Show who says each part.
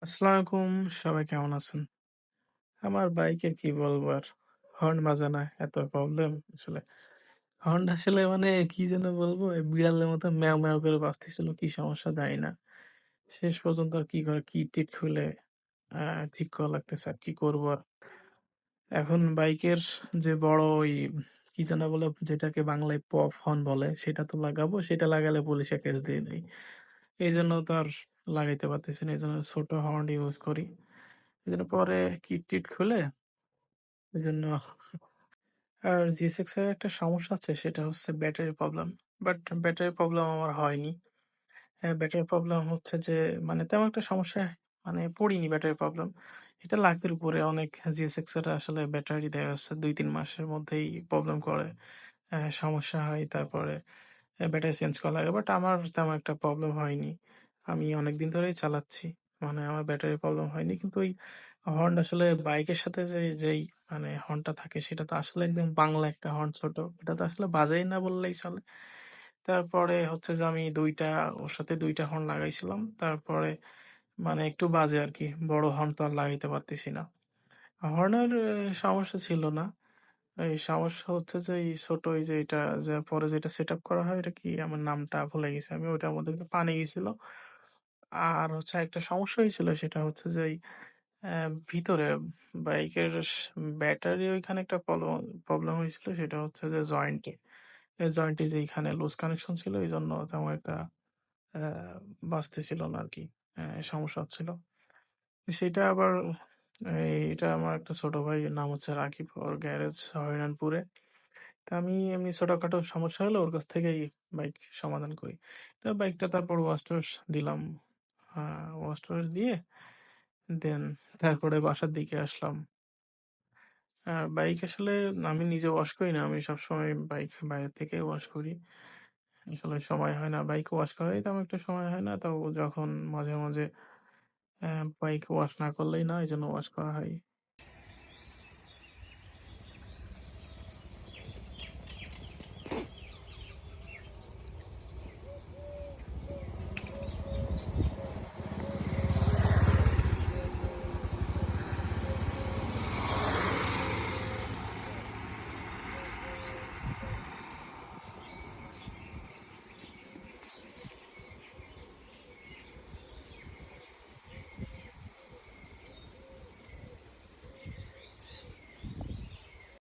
Speaker 1: আসসালামু আলাইকুম। সবাই কেমন আছেন? আমার বাইকের কি বলবো আর? হর্ন বাজে না, এত প্রবলেম আসলে। হর্ন আসলে মানে কি যেন বলবো? বিড়ালের মতো ম্যাও, ম্যাও করে বাজতেছিল। কি সমস্যা জানি না। শেষ পর্যন্ত আর কি করে কিট-টিট খুলে আ ঠিক করা লাগতেছে আর কি করবো আর? এখন বাইকের যে বড় ওই কি যেন বলে? যেটাকে বাংলায় পপ হর্ন বলে সেটা তো লাগাবো। সেটা লাগালে পুলিশে কেস দিয়ে দেয়। এইজন্য তো আর লাগাইতে পারতেছি না। এজন্য ছোট হর্ন ইউজ করি। এজন্য পরে কিট-টিট খুলে এজন্য আর GSX এর একটা সমস্যা আছে সেটা হচ্ছে battery problem. But battery problem আমার হয়নি। ব্যাটারি প্রবলেম হচ্ছে যে মানে তেমন একটা সমস্যায় মানে পড়িনি ব্যাটারি প্রবলেম। এটা লাখের উপরে অনেক GSX এর আসলে ব্যাটারি দেখা যাচ্ছে ২-৩ মাসের মধ্যেই প্রবলেম করে। সমস্যা হয় তারপরে ব্যাটারি চেঞ্জ করা লাগে। বাট আমার তেমন একটা প্রবলেম হয়নি। আমি অনেকদিন ধরেই চালাচ্ছি। মানে আমার ব্যাটারি প্রবলেম হয়নি। কিন্তু ওই হর্ন আসলে বাইকের সাথে যেই মানে হর্নটা থাকে সেটা তো আসলে একদম বাংলা একটা হর্ন ছোট। এটা তো আসলে বাজেই না বললেই চলে। তারপরে হচ্ছে যে আমি ২ টা ওর সাথে ২ টা হর্ন লাগাইছিলাম। তারপরে মানে একটু বাজে আরকি। বড় হর্ন তো আর লাগাইতে পারতেছি না। হর্নের সমস্যা ছিল না। এই সমস্যা হচ্ছে যে এই ছোট এই যে এটা যে পরে যেটা সেটআপ করা হয় এটা কি আমার নামটা ভুলে গেছি আমি। ওইটার মধ্যে একটু পানি গেছিল। আর হচ্ছে একটা সমস্যা হয়েছিল সেটা হচ্ছে যে এই ভিতরে বাইকের ব্যাটারি ওইখানে একটা প্রবলেম হয়েছিল সেটা হচ্ছে যে জয়েন্টে। এই জয়েন্টে যেইখানে লুজ কানেকশন ছিল এইজন্য তেমন একটা আ বাজতেছিল না আরকি। সমস্যা হচ্ছিল। সেটা আবার এটা আমার একটা ছোট ভাই নাম হচ্ছে রাকিব। ওর গ্যারেজ হরিনারপুরে। তা আমি এমনি ছোটখাটো সমস্যা হলে ওর কাছ থেকেই বাইক সমাধান করি। তো বাইকটা তারপর ওয়াশ টোয়াশ দিলাম। ওয়াশ টোয়াশ দিয়ে দেন তারপরে বাসার দিকে আসলাম। আর বাইক আসলে আমি নিজে ওয়াশ করি না। আমি সবসময় বাইক বাইরে থেকেই ওয়াশ করি। আসলে সময় হয় না। বাইক ওয়াশ করারই তেমন একটা সময় হয় না। তাও যখন মাঝে, মাঝে বাইক ওয়াশ না করলেই না, এজন্য ওয়াশ করা হয়।